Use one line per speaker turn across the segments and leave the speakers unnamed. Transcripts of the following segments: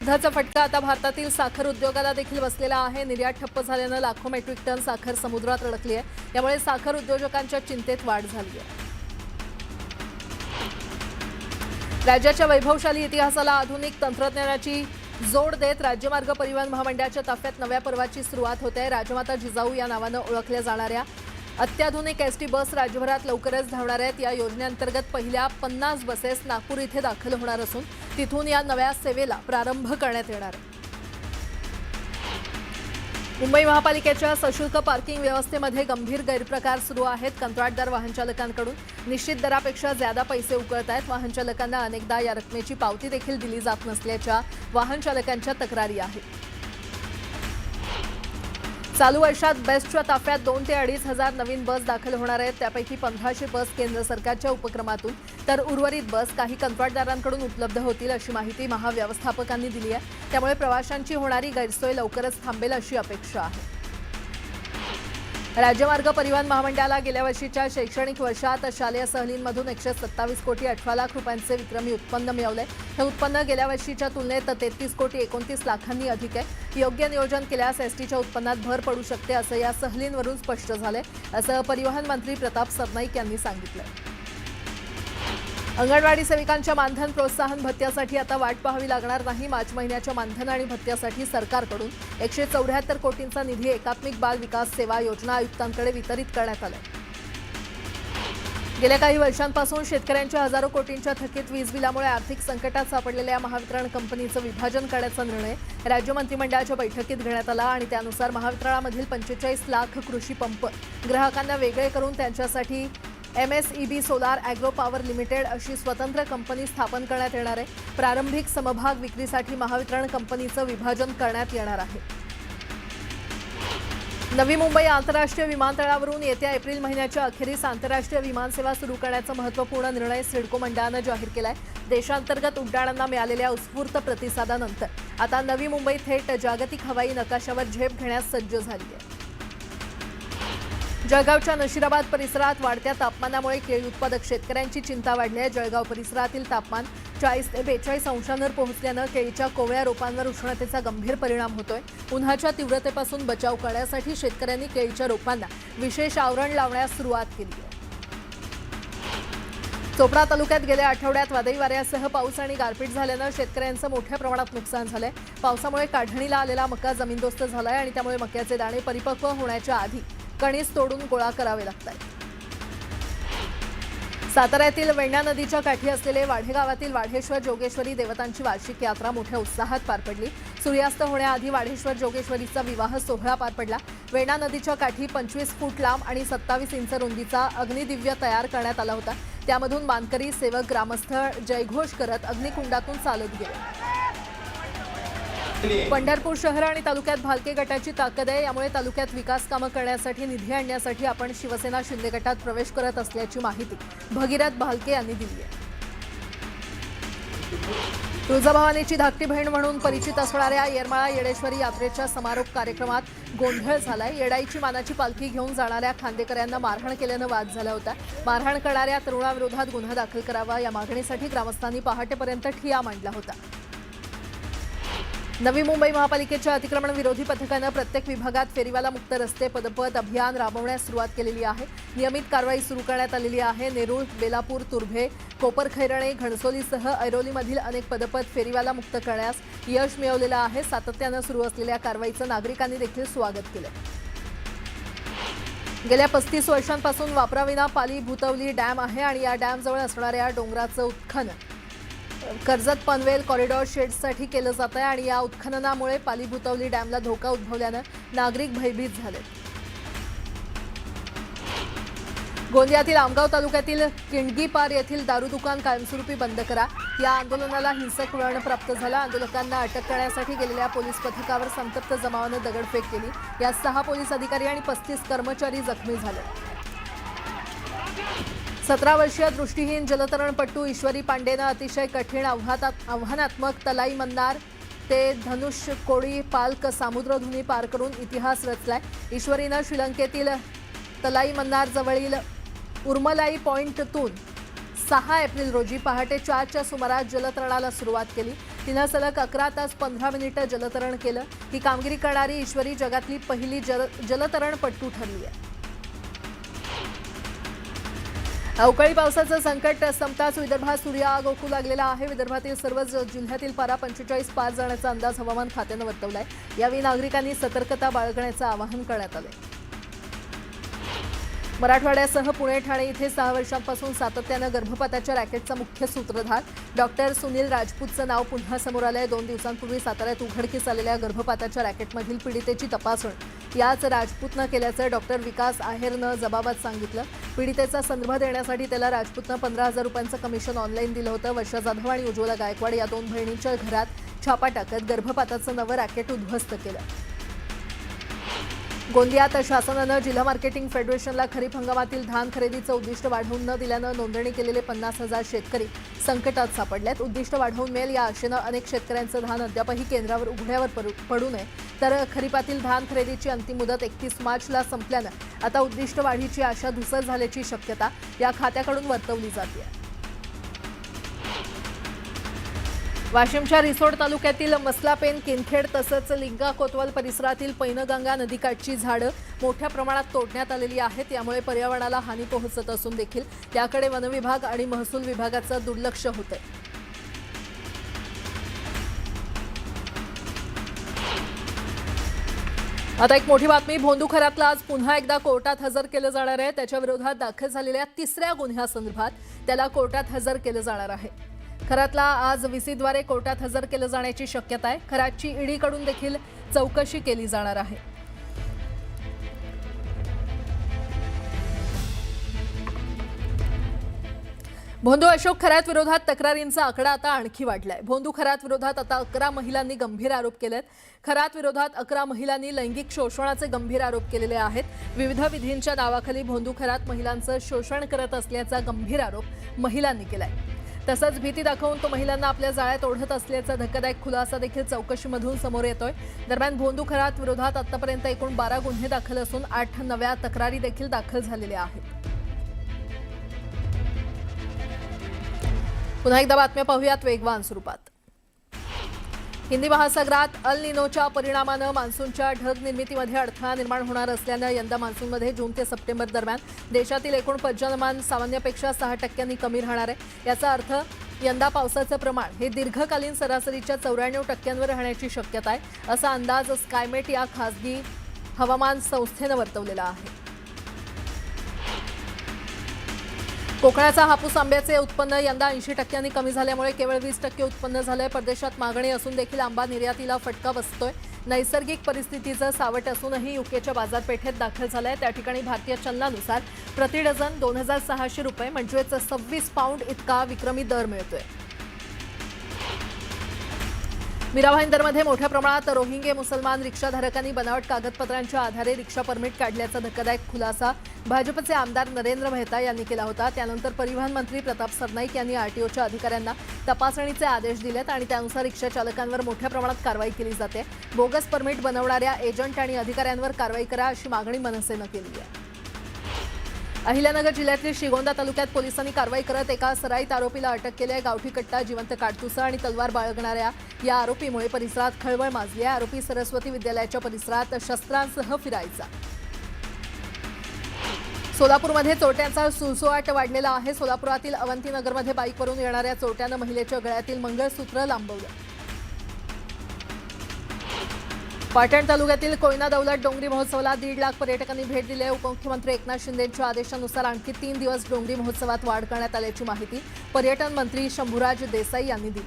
युद्धाचा फटका आता भारतातील साखर उद्योगाला देखील बसलेला आहे। निर्यात ठप्प झाल्याने लाखो मेट्रिक टन साखर समुद्रात अडकली आहे। त्यामुळे साखर उद्योजकांच्या चिंतेत वाढ झाली आहे। राज्याच्या वैभवशाली इतिहासाला आधुनिक तंत्रज्ञानाची जोड देत राज्यमार्ग परिवहन महामंडळाच्या ताफ्यात नव्या पर्वाची सुरुवात होते आहे। राजमाता जिजाऊ या नावाने ओळखल्या जाणाऱ्या अत्याधुनिक एसटी बस राज्यभरात लवकरच धावणार आहेत। या योजनेअंतर्गत पहिल्या 50 बसेस नागपूर इथे दाखल होणार असून तिथून या नव्या सेवेला प्रारंभ करण्यात येणार आहे। मुंबई महापालिकेच्या सशुल्क पार्किंग व्यवस्थेमध्ये गंभीर गैरप्रकार सुरू आहेत। कंत्राटदार वाहन चालकांकडून निश्चित दरापेक्षा ज्यादा पैसे उकळत आहेत। वाहन चालकांना अनेकदा या रकमेची पावती देखील दिली जात नसल्याच्या वाहन चालकांच्या तक्रारी आहेत। चालू वर्षात बेस्टच्या ताफ्यात 2 ते 2.5 हजार नवीन बस दाखल होणार आहेत। त्यापैकी 1500 बस केंद्र सरकारच्या उपक्रमातून तर उर्वरित बस काही कंत्राटदारांकडून उपलब्ध होतील अशी माहिती महाव्यवस्थापकांनी दिली आहे। त्यामुळे प्रवाशांची होणारी गैरसोय लवकरच थांबेल अशी अपेक्षा आहे। राज्यमार्ग परिवहन महामंडळाला गेल्या वर्षीच्या शैक्षणिक वर्षात शालेय सहलींमधून 127 कोटी 18 लाख रुपयांचे विक्रमी उत्पन्न मिळवले। हे उत्पन्न गेल्या वर्षीच्या तुलनेत 33 कोटी 29 लाखांनी अधिक आहे। योग्य नियोजन केल्यास एसटीच्या उत्पन्नात भर पडू शकते असं या सहलींवरून स्पष्ट झालंय, असं परिवहन मंत्री प्रताप सरनाईक यांनी सांगितलं। अंगणवाडी सेविकांच्या मानधन प्रोत्साहन भत्त्यासाठी आता वाट पाहावी लागणार नाही। मार्च महिन्याच्या मानधन आणि भत्त्यासाठी सरकारकडून 174 कोटींचा निधी एकात्मिक बाल विकास सेवा योजना आयुक्तांकडे वितरित करण्यात आला। गेल्या काही वर्षांपासून शेतकऱ्यांच्या हजारो कोटींच्या थकीत वीज बिलामुळे आर्थिक संकटात सापडलेल्या महावितरण कंपनीचं विभाजन करण्याचा निर्णय राज्य मंत्रिमंडळाच्या बैठकीत घेण्यात आला आणि त्यानुसार महावितरणामधील 45 लाख कृषी पंप ग्राहकांना वेगळे करून त्यांच्यासाठी MSEB solar agro power limited अशी स्वतंत्र कंपनी स्थापन करण्यात येणार आहे। प्रारंभिक समभाग विक्रीसाठी महावितरण कंपनीचं विभाजन करण्यात येणार आहे। नवी मुंबई आंतरराष्ट्रीय विमानतळावरून येत्या एप्रिल महिन्याच्या अखेरीस आंतरराष्ट्रीय विमानसेवा सुरू करण्याचा महत्त्वपूर्ण निर्णय सिडको मंडळानं जाहीर केलाय। देशांतर्गत उड्डाणांना मिळालेल्या उत्स्फूर्त प्रतिसादानंतर आता नवी मुंबई थेट जागतिक हवाई नकाशावर झेप घेण्यास सज्ज झाली आहे। जळगावच्या नशिराबाद परिसरात वाढत्या तापमानामुळे केळी उत्पादक शेतकऱ्यांची चिंता वाढली आहे। जळगाव परिसरातील तापमान 40 ते 42 अंशांवर पोहोचल्यानं केळीच्या कोवळ्या रोपांवर उष्णतेचा गंभीर परिणाम होतोय। उन्हाच्या तीव्रतेपासून बचाव करण्यासाठी शेतकऱ्यांनी केळीच्या रोपांना विशेष आवरण लावण्यास सुरुवात केली आहे। चोपडा तालुक्यात गेल्या आठवड्यात वादळी वाऱ्यासह पाऊस आणि गारपीट झाल्यानं शेतकऱ्यांचं मोठ्या प्रमाणात नुकसान झालंय। पावसामुळे काढणीला आलेला मका जमीनदोस्त झालाय आणि त्यामुळे मक्याचे दाणे परिपक्व होण्याच्या आधी कणीस तोडून गोळा करावे लागतात। साताऱ्यातील वेण्णा नदीच्या काठी असलेले वाढे गावातील वाढेश्वर जोगेश्वरी देवतांची वार्षिक यात्रा मोठ्या उत्साहात पार पडली। सूर्यास्त होण्याआधी वाढेश्वर जोगेश्वरीचा विवाह सोहळा पार पडला। वेण्णा नदीच्या काठी 25 फूट लांब आणि 27 इंच रुंदीचा अग्निदिव्य तयार करण्यात आला होता। त्यामधून मानकरी सेवक ग्रामस्थ जयघोष करत अग्निकुंडातून चालत गेले। पंढरपूर शहर आणि तालुक्यात भालके गटाची ताकद आहे। यामुळे तालुक्यात विकास कामं करण्यासाठी निधी आणण्यासाठी आपण शिवसेना शिंदे गटात प्रवेश करत असल्याची माहिती भगीरथ भालके यांनी दिली आहे। तुळजाभवानीची धाकटी बहीण म्हणून परिचित असणाऱ्या येरमाळा येडेश्वरी यात्रेच्या समारोप कार्यक्रमात गोंधळ झालाय। येडाईची मानाची पालखी घेऊन जाणाऱ्या खांदेकऱ्यांना मारहाण केल्यानं वाद झाला होता। मारहाण करणाऱ्या तरुणाविरोधात गुन्हा दाखल करावा या मागणीसाठी ग्रामस्थांनी पहाटेपर्यंत ठिय्या मांडला होता। नवी मुंबई महापालिकेच्या अतिक्रमण विरोधी पथकानं प्रत्येक विभागात फेरीवाला मुक्त रस्ते पदपथ अभियान राबवण्यास सुरुवात केलेली आहे। नियमित कारवाई सुरू करण्यात आलेली आहे। नेरूळ, बेलापूर, तुर्भे, कोपरखैरणे, घणसोलीसह ऐरोलीमधील अनेक पदपथ फेरीवाला मुक्त करण्यास यश मिळवलेलं आहे। सातत्यानं सुरू असलेल्या कारवाईचं नागरिकांनी देखील स्वागत केलं। गेल्या 35 वर्षांपासून वापराविना पाली भूतवली डॅम आहे आणि या डॅमजवळ असणाऱ्या डोंगराचं उत्खनन कर्जत पनवेल कॉरिडॉर शेड्ससाठी केलं जात आहे आणि या उत्खननामुळे पाली भूतवली डॅमला धोका उद्भवल्यानं नागरिक भयभीत झाले। गोंदियातील आमगाव तालुक्यातील किंडगीपार येथील दारू दुकान कायमस्वरूपी बंद करा या आंदोलनाला हिंसक वळण प्राप्त झालं। आंदोलकांना अटक करण्यासाठी गेलेल्या पोलीस पथकावर संतप्त जमावानं दगडफेक केली। यात 6 पोलीस अधिकारी आणि 35 कर्मचारी जखमी झाले। 17 वर्षीय दृष्टिहीन जलतरणपटू ईश्वरी पांडेनं अतिशय कठीण आव्हानात्मक तलाई मन्नार ते धनुष्यकोडी पाल्क सामुद्रधुनी पार करून इतिहास रचलाय। ईश्वरीनं श्रीलंकेतील तलाई मन्नार जवळील उर्मलाई पॉइंटतून 6 एप्रिल रोजी पहाटे 4च्या सुमारास जलतरणाला सुरुवात केली। तिनं सलग 11 तास 15 मिनिटं जलतरण केलं. ही कामगिरी करणारी ईश्वरी जगातली पहिली जलतरणपटू ठरली आहे. अवकाळी पावसाचं संकट संपताच विदर्भात सूर्यआग ओकू लागलेला आहे. विदर्भातील सर्वच जिल्ह्यातील पारा 45 पार जाण्याचा अंदाज हवामान खात्यानं वर्तवलाय. यावेळी नागरिकांनी सतर्कता बाळगण्याचं आवाहन करण्यात आलंय. मराठवाड्यासह पुणे ठाणे इथे 6 वर्षांपासून सातत्यानं गर्भपाताच्या रॅकेटचा मुख्य सूत्रधार डॉक्टर सुनील राजपूतचं नाव पुन्हा समोर आलंय. 2 दिवसांपूर्वी साताऱ्यात उघडकीस आलेल्या गर्भपाताच्या रॅकेटमधील पीडितेची तपासणी याच राजपूतनं केल्याचं डॉक्टर विकास आहेरनं जबाबात सांगितलं. पीडितेचा संदर्भ देण्यासाठी त्याला राजपूतनं 15,000 रुपयांचं कमिशन ऑनलाईन दिलं होतं. वर्षा जाधव आणि उज्ज्वला गायकवाड या 2 बहिणींच्या घरात छापा टाकत गर्भपाताचं नवं रॅकेट उद्ध्वस्त केलं. गोंदियात शासनानं जिल्हा मार्केटिंग फेडरेशनला खरीप हंगामातील धान खरेदीचं उद्दिष्ट वाढवून न दिल्यानं नोंदणी केलेले 50,000 शेतकरी संकटात सापडलेत. उद्दिष्ट वाढवून मिळेल या आशेनं अनेक शेतकऱ्यांचं धान अद्यापही केंद्रावर उघड्यावर पडू नये. तर खरीपातील धान खरेदीची अंतिम मुदत 31 मार्चला संपल्यानं आता उद्दिष्ट वाढीची आशा धुसर झाल्याची शक्यता या खात्याकडून वर्तवली जाते. वाशिमच्या रिसोड तालुक्यातील मसलापेन किनखेड तसंच लिंगा कोतवाल परिसरातील पैनगंगा नदीकाठची झाडं मोठ्या प्रमाणात तोडण्यात आलेली आहेत. यामुळे पर्यावरणाला हानी पोहोचत असून देखील त्याकडे वनविभाग आणि महसूल विभागाचं दुर्लक्ष होतंय. आता एक मोठी बातमी. भोंदू खरातला आज पुन्हा एकदा कोर्टात हजर केलं जाणार आहे. त्याच्या विरोधात दाखल झालेल्या 3ऱ्या गुन्ह्यासंदर्भात त्याला कोर्टात हजर केलं जाणार आहे. खरातला आज व्हीसीद्वारे कोर्टात हजर केलं जाण्याची शक्यता आहे. खरातची ईडीकडून देखील चौकशी केली जाणार आहे. भोंदू अशोक खरात विरोधात तक्रारींचा आकडा आता आणखी वाढलाय. भोंदू खरात विरोधात आता 11 महिलांनी गंभीर आरोप केलेत. खरात विरोधात 11 महिलांनी लैंगिक शोषणाचे गंभीर आरोप केलेले आहेत. विविध विधींच्या नावाखाली भोंदू खरात महिलांचं शोषण करत असल्याचा गंभीर आरोप महिलांनी केलाय. तसंच भीती दाखवून तो महिलांना आपल्या जाळ्यात ओढत असल्याचा धक्कादायक खुलासा देखील चौकशीमधून समोर येतोय. दरम्यान भोंदू खरात विरोधात आतापर्यंत एकूण 12 गुन्हे दाखल असून 8 नव्या तक्रारी देखील दाखल झालेल्या आहेत. पुन्हा एकदा बातम्या पाहूयात वेगवान स्वरूपात. हिंदी महासागरात अल निनोच्या परिणामानं मान्सूनच्या ढग निर्मितीमध्ये अडथळा निर्माण होणार असल्यानं यंदा मान्सूनमध्ये जून ते सप्टेंबर दरम्यान देशातील एकूण पर्जन्यमान सामान्यपेक्षा 6% कमी राहणार आहे. याचा अर्थ यंदा पावसाचं प्रमाण हे दीर्घकालीन सरासरीच्या 94% राहण्याची शक्यता आहे, असा अंदाज स्कायमेट या खासगी हवामान संस्थेनं वर्तवलेला आहे. कोकणाचा हापूस आंब्याचे उत्पन्न यंदा 80% कमी झाल्यामुळे केवळ 20% उत्पन्न झालंय. परदेशात मागणी असून देखील आंबा निर्यातीला फटका बसतोय. नैसर्गिक परिस्थितीचं सावट असूनही युकेच्या बाजारपेठेत दाखल झालाय. त्या ठिकाणी भारतीय चलनानुसार प्रति डझन 2,600 रुपये म्हणजेच 26 पाऊंड इतका विक्रमी दर मिळतोय. मीरा भाईंदरमध्ये मोठ्या प्रमाणात रोहिंगे मुसलमान रिक्षाधारकांनी बनावट कागदपत्रांच्या आधारे रिक्षा परमिट काढल्याचा धक्कादायक खुलासा भाजपचे आमदार नरेंद्र मेहता यांनी केला होता. त्यानंतर परिवहन मंत्री प्रताप सरनाईक यांनी आरटीओच्या अधिकाऱ्यांना तपासणीचे आदेश दिलेत आणि त्यानुसार रिक्षा चालकांवर मोठ्या प्रमाणात कारवाई केली जाते. बोगस परमिट बनवणाऱ्या एजंट आणि अधिकाऱ्यांवर कारवाई करा अशी मागणी मनसेनं केली आहे. अहिल्यानगर जिल्ह्यातील श्रीगोंदा तालुक्यात पोलिसांनी कारवाई करत एका सराईत आरोपीला अटक केली आहे. गावठी कट्टा, जिवंत काडतुसं आणि तलवार बाळगणाऱ्या या आरोपीमुळे परिसरात खळबळ माजली आहे. आरोपी सरस्वती विद्यालयाच्या परिसरात शस्त्रांसह फिरायचा. सोलापूरमध्ये चोरट्यांचा सुळसुळाट वाढलेला आहे. सोलापुरातील अवंतीनगरमध्ये बाईकवरून येणाऱ्या चोरट्यानं महिलेच्या गळ्यातील मंगळसूत्र लांबवलं. पाटण तालुक्यातील कोयना दौलत डोंगरी महोत्सवाला 1.5 लाख पर्यटकांनी भेट दिली आहे. उपमुख्यमंत्री एकनाथ शिंदेंच्या आदेशानुसार आणखी 3 दिवस डोंगरी महोत्सवात वाढ करण्यात आल्याची माहिती पर्यटन मंत्री शंभूराज देसाई यांनी दिली.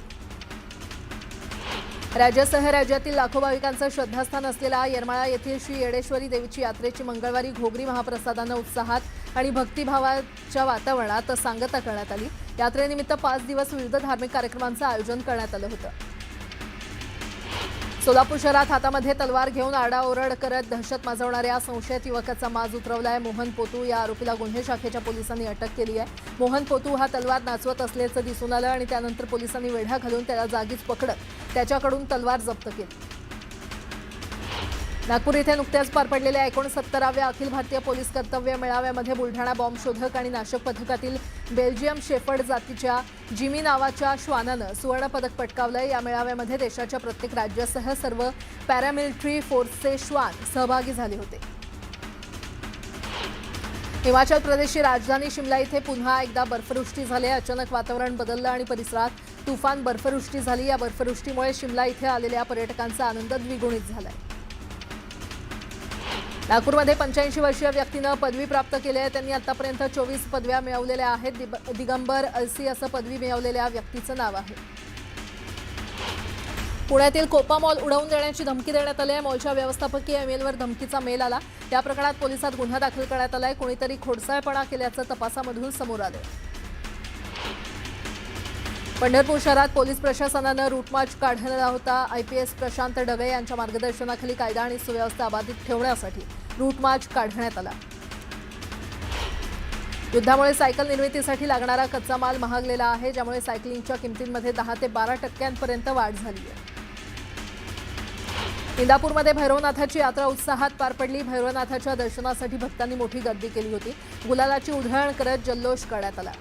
राज्यासह राज्यातील लाखो भाविकांचं श्रद्धास्थान असलेल्या येरमाळा येथील श्री येडेश्वरी देवीची यात्रेची मंगळवारी घोगरी महाप्रसादानं उत्साहात आणि भक्तिभावाच्या वातावरणात सांगता करण्यात आली. यात्रेनिमित्त 5 दिवस विविध धार्मिक कार्यक्रमांचं आयोजन करण्यात आलं होतं. सोलापूर शहरात हातामध्ये तलवार घेऊन आरडाओरड करत दहशत माजवणाऱ्या संशयित युवकाचा माज उतरवलाय. मोहन पोतू या आरोपीला गुन्हे शाखेच्या पोलिसांनी अटक केली आहे. मोहन पोतू हा तलवार नाचवत असल्याचं दिसून आलं आणि त्यानंतर पोलिसांनी वेढा घालून त्याला जागीच पकडत त्याच्याकडून तलवार जप्त केली. नागपूर येथे नुकत्याच पार पडलेल्या 69व्या अखिल भारतीय पोलीस कर्तव्य मेळाव्यामध्ये बुलढाणा बॉम्ब शोधक आणि नाशक पथकातील बेल्जियम शेफर्ड जातीच्या जिमी नावाच्या श्वानानं सुवर्ण पदक पटकावलंय। या मेळाव्यामध्ये देशाच्या प्रत्येक राज्यासह सर्व पॅरामिलिटरी फोर्सचे श्वान सहभागी झाले होते। हिमाचल प्रदेशची राजधानी शिमला इथे पुन्हा एकदा बर्फवृष्टी झाली। अचानक वातावरण बदललं आणि परिसरात तुफान बर्फवृष्टी झाली। या बर्फवृष्टीमुळे शिमला इथे आलेल्या पर्यटकांचा आनंद द्विगुणित झालाय। नागपूरमध्ये 85 वर्षीय व्यक्तीनं पदवी प्राप्त केली आहे। त्यांनी आतापर्यंत 24 पदव्या मिळवलेल्या आहेत। दिगंबर अलसी असं पदवी मिळवलेल्या व्यक्तीचं नाव आहे। पुण्यातील कोपा मॉल उडवून देण्याची धमकी देण्यात आली आहे। मॉलच्या व्यवस्थापकीय ईमेलवर धमकीचा मेल आला। त्या प्रकरणात पोलिसात गुन्हा दाखल करण्यात आलाय। कोणीतरी खोडसाळपणा केल्याचं तपासामधून समोर आलंय। पंढरपूर शहरात पोलीस प्रशासनानं रूट मार्च काढला होता। IPS प्रशांत डगे यांच्या मार्गदर्शनाखाली कायदा आणि सुव्यवस्था अबाधित ठेवण्यासाठी रूट मार्च काढण्यात आला। युद्धामुळे सायकल निर्मितीसाठी लागणारा कच्चा माल महागलेला आहे, ज्यामुळे सायकलिंगच्या किमतींमध्ये 10 ते 12% वाढ झाली आहे। इंदापूरमध्ये भैरवनाथाची यात्रा उत्साहात पार पडली। भैरवनाथाच्या दर्शनासाठी भक्तांनी मोठी गर्दी केली होती। गुलालाची उधळण करत जल्लोष करण्यात आला।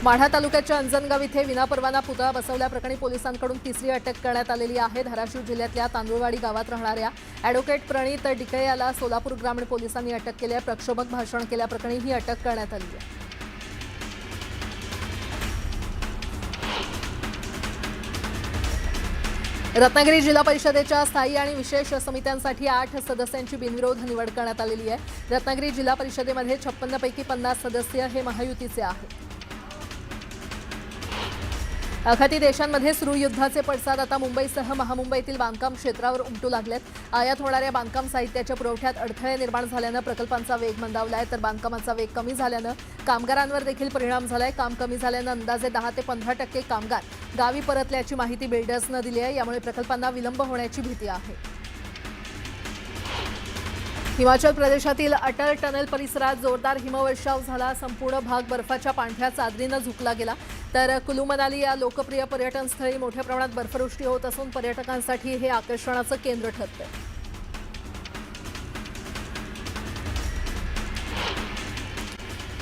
माढा तालुक्याच्या अंजनगाव इथे विनापरवाना पुतळा बसवल्याप्रकरणी पोलिसांकडून तिसरी अटक करण्यात आलेली आहे। धाराशिव जिल्ह्यातल्या तांदुळवाडी गावात राहणाऱ्या ॲडव्होकेट प्रणित डिकळे याला सोलापूर ग्रामीण पोलिसांनी अटक केली आहे। प्रक्षोभक भाषण केल्याप्रकरणी ही अटक करण्यात आली आहे। रत्नागिरी जिल्हा परिषदेच्या स्थायी आणि विशेष समित्यांसाठी 8 सदस्यांची बिनविरोध निवड करण्यात आलेली आहे। रत्नागिरी जिल्हा परिषदेमध्ये 56 पैकी 50 सदस्य हे महायुतीचे आहेत। आखाती देशांमध्ये सुरू युद्धाचे पडसाद आता मुंबईसह महामुंबईतील बांधकाम क्षेत्रावर उमटू लागलेत। आयात होणाऱ्या बांधकाम साहित्याच्या पुरवठ्यात अडथळे निर्माण झाल्यानं प्रकल्पांचा वेग मंदावलाय, तर बांधकामाचा वेग कमी झाल्यानं कामगारांवर देखील परिणाम झालाय। काम कमी झाल्यानं अंदाजे 10 ते 15% कामगार गावी परतल्याची माहिती बिल्डर्सनं दिली आहे। यामुळे प्रकल्पांना विलंब होण्याची भीती आहे। हिमाचल प्रदेशातील अटल टनल परिसरात जोरदार हिमवर्षाव झाला। संपूर्ण भाग बर्फाच्या पांढऱ्या चादरीनं झुकला गेला, तर कुलू मनाली या लोकप्रिय पर्यटन स्थळी मोठ्या प्रमाणात बर्फवृष्टी होत असून पर्यटकांसाठी हे आकर्षणाचं केंद्र ठरतंय।